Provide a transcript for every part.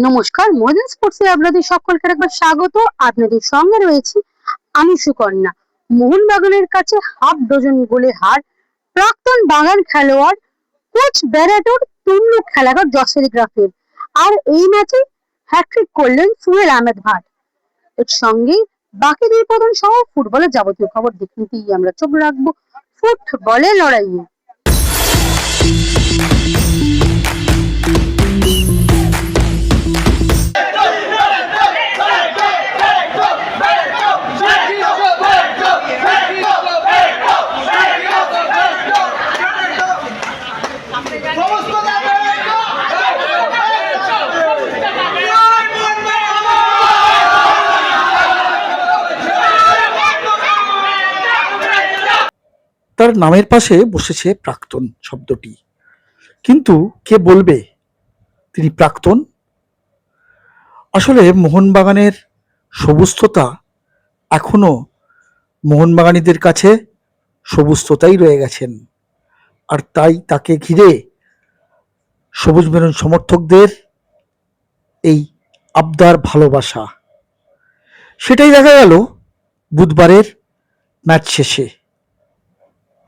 নমস্কার, মডার্ন স্পোর্টসে আপনাদের সকলকে একবার স্বাগত। আপনাদের সঙ্গে রয়েছি আমি সুকন্যা। মোহনবাগানের কাছে হাফ ডজন গোলে হার। প্রাক্তন বাগান খেলোয়াড় কোচ ব্যারাটোর তুল্য খেলাঘর জসেল গ্রাফের। আর এই ম্যাচে হ্যাট্রিক করলেন সোহেল আহমেদ ভাট। এর সঙ্গে বাকি দুই পদন সহ ফুটবলের যাবতীয় খবর দেখে নিতেই আমরা চোখ রাখবো ফুটবলের লড়াইয়ে। তার নামের পাশে বসেছে প্রাক্তন শব্দটি, কিন্তু কে বলবে তিনি প্রাক্তন? আসলে মোহনবাগানের সবুজতা এখনো মোহনবাগানীদের কাছে সবুজতাই রয়ে গেছেন, আর তাই তাকে ঘিরে সবুজ মেরুন সমর্থকদের এই আবদার ভালোবাসা। সেটাই দেখা গেল বুধবারের ম্যাচ শেষে।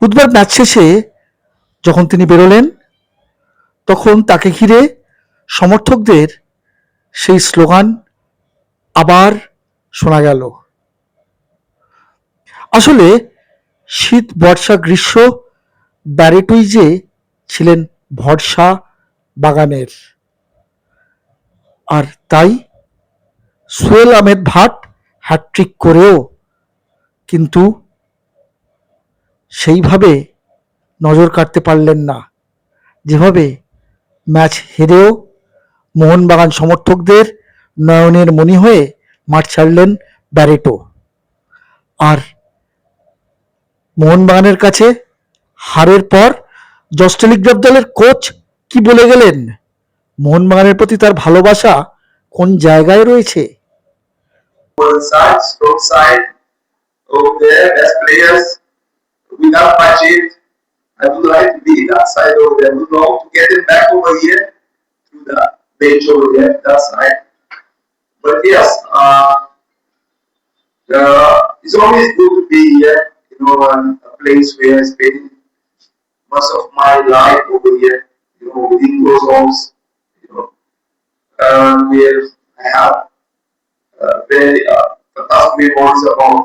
বুধবার ম্যাচ শেষে যখন তিনি বেরোলেন, তখন তাকে ঘিরে সমর্থকদের সেই স্লোগান আবার শোনা গেল। আসলে শীত, বর্ষা, গ্রীষ্ম ব্যারেটোই যে ছিলেন ভরসা বাগানের, আর তাই সোহেল আহমেদ ভাট হ্যাট্রিক করেও কিন্তু সেইভাবে নজর কাটতে পারলেন না, যেভাবে ম্যাচ হেরেও মোহনবাগান সমর্থকদের নয়নের মণি হয়ে মাঠ ছাড়লেন ব্যারেটো। আর মোহনবাগানের কাছে হারের পর জস টেলিগ্রাফ দলের কোচ কি বলে গেলেন, মোহনবাগানের প্রতি তার ভালোবাসা কোন জায়গায় রয়েছে। Without budget, I would like to be that side over there. I would love to get it back over here to the bench over there, that side. But yes, it's always good to be here, a place where I spend most of my life over here, within those homes, where I have very fantastic memories about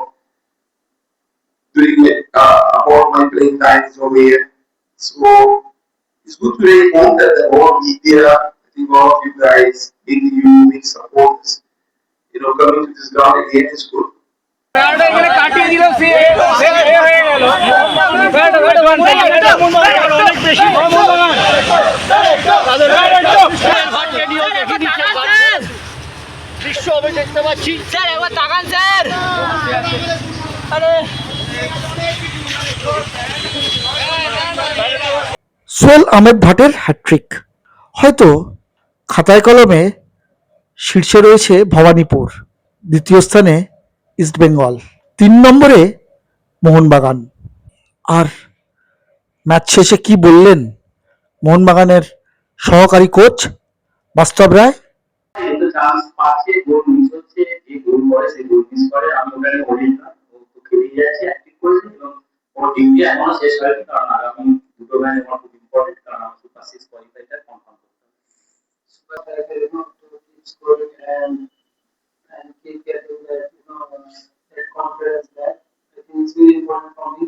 my playing times over here. So it's good to really hope that the whole media, I think all of you guys, meeting you, meet supporters, coming to this ground again is good. Sohel Ahmed ভাটের hat trick হয়তো খাতায় কলমে শীর্ষে রয়েছে ভবানীপুর, দ্বিতীয় স্থানে ইস্টবেঙ্গল, 3 নম্বরে মোহনবাগান। আর match শেষে কি বললেন মোহনবাগানের সহকারী কোচ বাস্তব রায়? And keep getting that, that confidence back. I think it's really important for me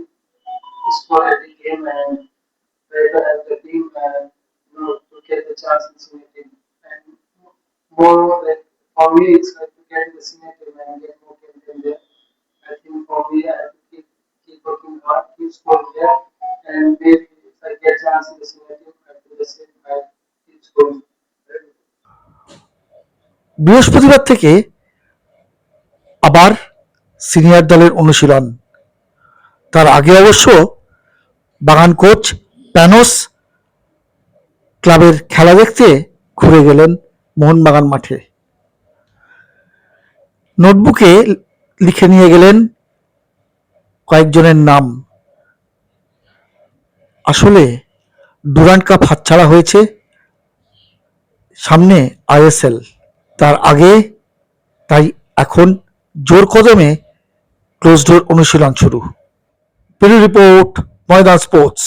to score every game and try to help the team and to get the chance in senior team. And more like for me, it's like to get in the senior team and get more games in there. I think for me, I have to keep working hard, keep scoring there, and maybe if I get a chance in the senior team, I do the same. I keep scoring. বৃহস্পতিবার থেকে আবার senior দলের অনুশীলন। তার আগে অবশ্য বাগান coach প্যানোস ক্লাবের খেলা দেখতে ঘুরে গেলেন মোহনবাগান মাঠে। নোটবুকে লিখে নিয়ে গেলেন কয়েকজনের নাম। আসলে ডুরান্ড কাপ হাতছাড়া হয়েছে, সামনে আইএসএল। তার আগে তাই এখন জোর কদমে ক্লোজ ডোর অনুশীলন শুরু। ব্যুরো রিপোর্ট, ময়দান স্পোর্টস।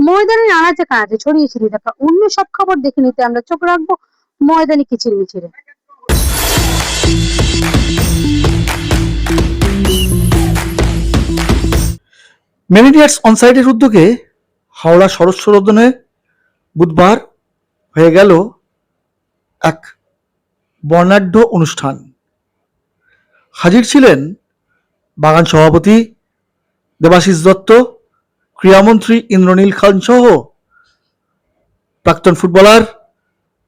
ময়দানের আনাচে কানাচে ছড়িয়ে ছিটিয়ে থাকা অন্য সব খবর দেখে নিতে আমরা চোখ রাখবো ময়দানি কিচির মিচিরে। মেরিনিয়ার্স অনসাইডের উদ্যোগে হাওড়া শরৎ সদনে বুধবার হয়ে গেল এক বর্ণাঢ্য অনুষ্ঠান। হাজির ছিলেন বাগান সভাপতি দেবাশিস দত্ত, ক্রীড়ামন্ত্রী ইন্দ্রনীল খান সহ প্রাক্তন ফুটবলার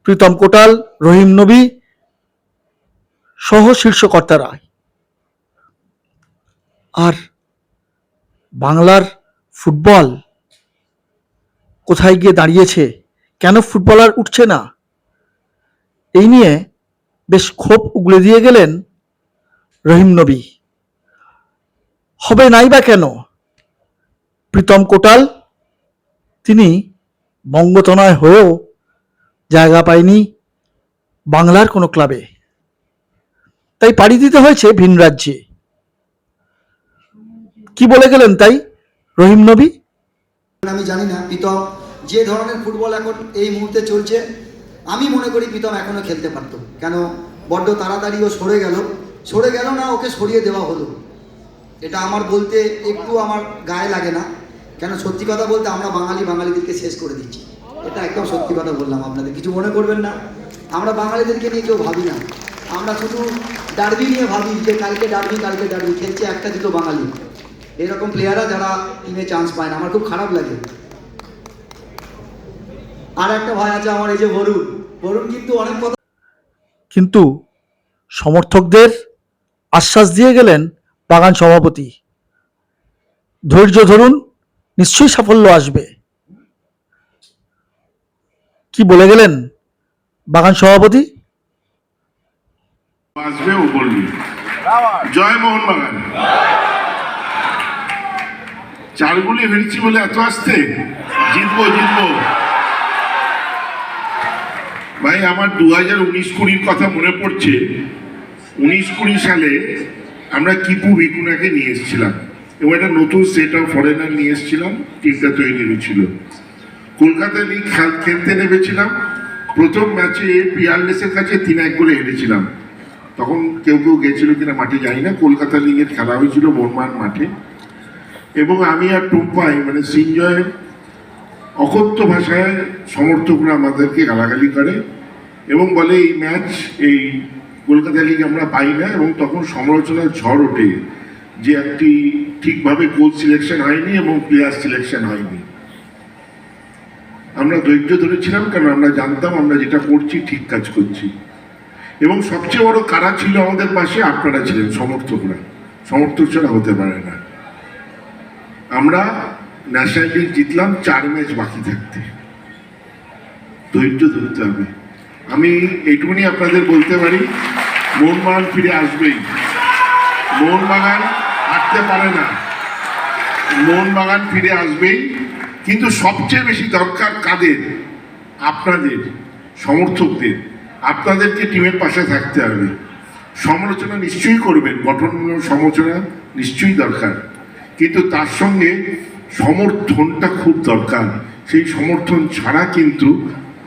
প্রীতম কোটাল, রহিম নবী সহ শীর্ষ কর্তারা। আর বাংলার ফুটবল কোথায় গিয়ে দাঁড়িয়েছে, কেন ফুটবলার উঠছে না, এই নিয়ে বেশ ক্ষোভ উগলে দিয়ে গেলেন রহিম নবী। হবে নাই বা কেন? প্রীতম কোটাল তিনি বঙ্গতনয় হয়েও জায়গা পায়নি বাংলার কোনো ক্লাবে, তাই পাড়ি দিতে হয়েছে ভিন রাজ্যে। কি বলে গেলেন তাই রহিম নবী? আমি জানি না প্রীতম যে ধরনের ফুটবল এখন এই মুহূর্তে চলছে, আমি মনে করি প্রীতম এখনো খেলতে পারতো। কেন বড্ড তাড়াতাড়ি ও সরে গেল না, ওকে সরিয়ে দেওয়া হলো। এটা আমার বলতে একটু আমার গায়ে লাগে না, কেন সত্যি কথা বলতে আমরা বাঙালিদেরকে শেষ করে দিচ্ছি। এটা একদম সত্যি কথা বললাম, আপনাদের কিছু মনে করবেন না। আমরা বাঙালিদেরকে নিয়ে কেউ ভাবি না, আমরা শুধু ডার্বি নিয়ে ভাবি যে কালকে ডার্বি খেলছে একটা দুটো বাঙালি, এরকম প্লেয়াররা যারা টিমে চান্স পায় না, আমার খুব খারাপ লাগে। আর একটা ভাই আছে আমার, এই যে বরুণ কিন্তু অনেক কথা, কিন্তু সমর্থকদের আশ্বাস দিয়ে গেলেন বাগান সভাপতি, ধৈর্য ধরুন, নিশ্চয়ই সাফল্য আসবে। কি বলে গেলেন বাগান সভাপতি? আসবে ও বলবি জয় মোহনবাগান। চারগুলি হেরেছি বলে এত আসতে, জিতবো ভাই। আমার 2019-20 কথা মনে পড়ছে। 19-20 সালে আমরা কিপু ভিকুনাকে নিয়ে এসেছিলাম এবং একটা নতুন সেট অফ ফরেনার নিয়ে এসেছিলাম। টিমটা তৈরি হয়েছিল, কলকাতা লিগ খেলতে নেমেছিলাম। প্রথম ম্যাচে পিয়ারলেসের কাছে 3-1 গোলে হেরেছিলাম। তখন কেউ গেছিল কিনা মাঠে জানি না, কলকাতা লিগের খেলা হয়েছিল মোহনবাগান মাঠে। এবং আমি আর টুম্পাই মানে সিনজয় অকথ্য ভাষায় সমর্থকরা আমাদেরকে গালাগালি করে এবং বলে এই ম্যাচ এই কলকাতা লিগ আমরা পাই না। এবং তখন সমালোচনার ঝড় ওঠে যে একটি ঠিকভাবে কোচ সিলেকশন হয়নি এবং প্লেয়ার সিলেকশন হয়নি। আমরা ধৈর্য ধরেছিলাম, কারণ আমরা জানতাম আমরা যেটা করছি ঠিক কাজ করছি। এবং সবচেয়ে বড় কারা ছিল আমাদের পাশে? আপনারা ছিলেন, সমর্থকরা। সমর্থক ছাড়া হতে পারে না। আমরা ন্যাশনাল লিগ জিতলাম 4 ম্যাচ বাকি থাকতে। ধৈর্য ধরতে হবে। আমি এইটুকুনি আপনাদের বলতে পারি, মোহনবাগান ফিরে আসবেই। মোহনবাগান হারতে পারে না, মোহনবাগান ফিরে আসবেই। কিন্তু সবচেয়ে বেশি দরকার কাদের? আপনাদের, সমর্থকদের। আপনাদেরকে টিমের পাশে থাকতে হবে। সমালোচনা নিশ্চয়ই করবেন, গঠনমূলক সমালোচনা নিশ্চয়ই দরকার, কিন্তু তার সঙ্গে সমর্থনটা খুব দরকার। সেই সমর্থন ছাড়া কিন্তু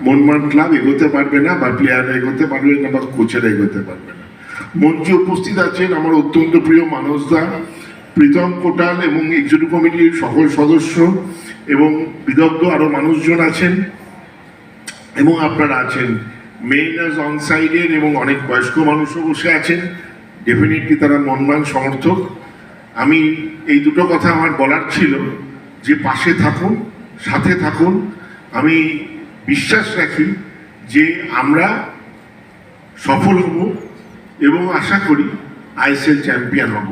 মোহনবাগান ক্লাব এগোতে পারবে না, বা প্লেয়াররা এগোতে পারবে না, বা কোচেরা এগোতে পারবে না। মঞ্চে উপস্থিত আছেন আমার অত্যন্ত প্রিয় মানসদা, প্রীতম কোটাল এবং এক্সিকিউটিভ কমিটির সকল সদস্য এবং বিদগ্ধ আরো মানুষজন আছেন, এবং আপনারা আছেন মেইনার্স অন সাইডের এবং অনেক বয়স্ক মানুষও বসে আছেন। ডেফিনেটলি তারা মোহনবাগান সমর্থক। আমি এই দুটো কথা আমার বলার ছিল, যে পাশে থাকুন, সাথে থাকুন। আমি বিশ্বাস রাখি যে আমরা সফল হব এবং আশা করি আইএসএল চ্যাম্পিয়ন হব।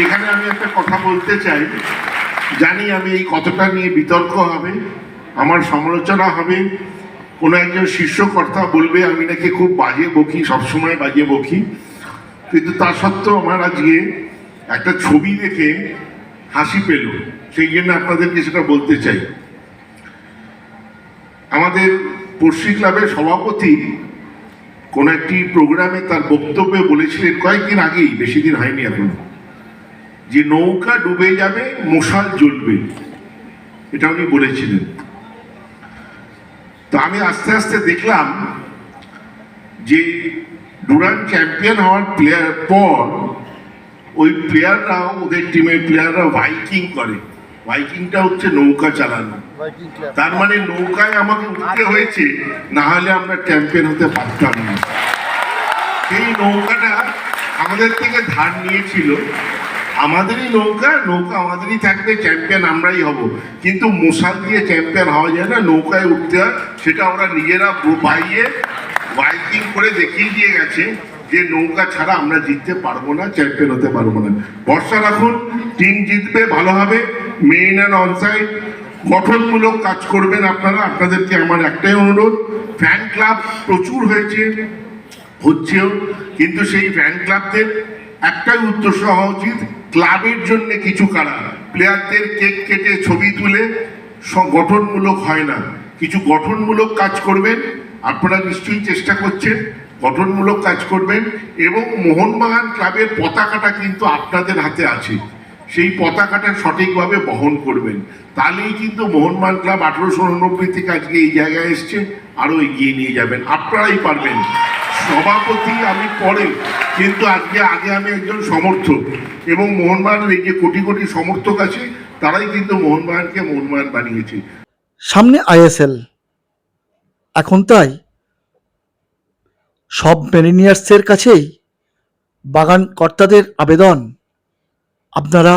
এখানে আমি একটা কথা বলতে চাই, জানি আমি এই কতটা নিয়ে বিতর্ক হবে, আমার সমালোচনা হবে, কোনো একজন শীর্ষকর্তা বলবে আমি নাকি খুব বাজে বকি, সবসময় বাজে বকি। কিন্তু তা সত্ত্বেও আমার আজকে একটা ছবি দেখে হাসি পেল। সেই জন্য আপনাদেরকে সেটা বলতে চাই। আমাদের পড়শি ক্লাবের সভাপতি কোন একটি প্রোগ্রামে তার বক্তব্যে বলেছিলেন কয়েকদিন আগেই, বেশি দিন হয়নি এখন, যে নৌকা ডুবে যাবে মশাল জ্বলবে, এটা উনি বলেছিলেন। তো আমি আস্তে আস্তে দেখলাম যে ডুরান্ড চ্যাম্পিয়ন হওয়ার পর ওই প্লেয়াররা, ওদের টিমের প্লেয়াররা ভাইকিং করে। ভাইকিংটা হচ্ছে নৌকা চালানো। তার মানে নৌকায় আমাকে উঠতে হয়েছে, না হলে আমরা চ্যাম্পিয়ন হতে পারতাম না। সেই নৌকাটা আমাদের থেকে ধার নিয়েছিল, আমাদেরই নৌকা, নৌকা আমাদেরই থাকবে, চ্যাম্পিয়ন আমরাই হব। কিন্তু মশাল দিয়ে চ্যাম্পিয়ন হওয়া যায় না, নৌকায় উঠতে হয়। সেটা ওরা নিজেরা বাইয়ে বাইকিং করে দেখিয়ে দিয়ে গেছে যে নৌকা ছাড়া আমরা জিততে পারবো না, চ্যাম্পিয়ন হতে পারবো না। ভরসা রাখুন, টিম জিতবে, ভালো হবে। মেইন অ্যান্ড অনসাইড গঠনমূলক কাজ করবেন আপনারা। আপনাদেরকে আমার একটাই অনুরোধ, ফ্যান ক্লাব প্রচুর হয়েছে, হচ্ছেও, কিন্তু সেই ফ্যান ক্লাবদের একটাই উদ্দেশ্য হওয়া উচিত, ক্লাবের জন্য কিছু করা। প্লেয়ারদের কেক কেটে ছবি তুলে গঠনমূলক হয় না, কিছু গঠনমূলক কাজ করবেন। আপনারা নিশ্চয়ই চেষ্টা করছেন, গঠনমূলক কাজ করবেন। এবং মোহনবাগান ক্লাবের পতাকাটা কিন্তু আপনাদের হাতে আছে, সেই পতাকাটা সঠিকভাবে বহন করবেন। তাহলেই কিন্তু মোহনবাগান ক্লাব 1889 থেকে আজকে এই জায়গায় এসছে, আরো এগিয়ে নিয়ে যাবেন, আপনারাই পারবেন। সভাপতি আমি পরে, কিন্তু আগে আমি একজন সমর্থক, এবং মোহনবাগানের এই যে কোটি কোটি সমর্থক আছে, তারাই কিন্তু মোহনবাগানকে মোহনবাগান বানিয়েছে। সামনে আইএসএল, এখন তাই সব মেরিনিয়ার্সের কাছেই বাগান কর্তাদের আবেদন, আপনারা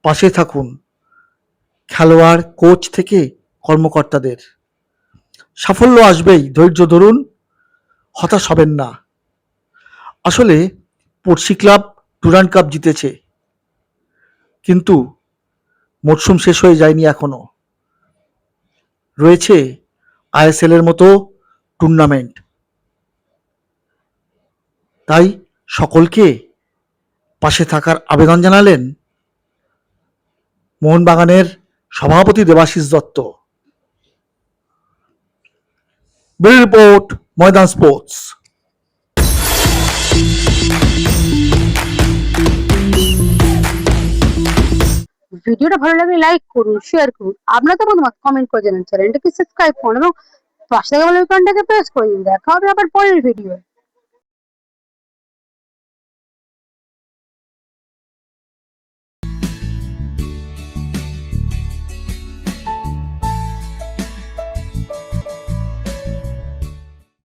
পাশে থাকুন, খেলোয়াড়, কোচ থেকে কর্মকর্তাদের। সাফল্য আসবেই, ধৈর্য ধরুন, হতাশ হবেন না। আসলে পড়শি ক্লাব ডুরান্ড কাপ জিতেছে, কিন্তু মরশুম শেষ হয়ে যায়নি এখনো, রয়েছে আইএসএল এর মতো টুর্নামেন্ট। তাই সকলকে পাশে থাকার আবেদন জানালেন মোহনবাগানের সভাপতি দেবাশিস দত্ত। ব্যুরো রিপোর্ট, ময়দান স্পোর্টস। ভিডিওটা ভালো লাগলে লাইক করুন, শেয়ার করুন, আপনাদের মতামত কমেন্ট করে জানান, চ্যানেলটাকে সাবস্ক্রাইব করুন এবং পাশে থাকা বেল আইকনটাকে প্রেস করে দিন। দেখা হবে আবার পরের ভিডিও।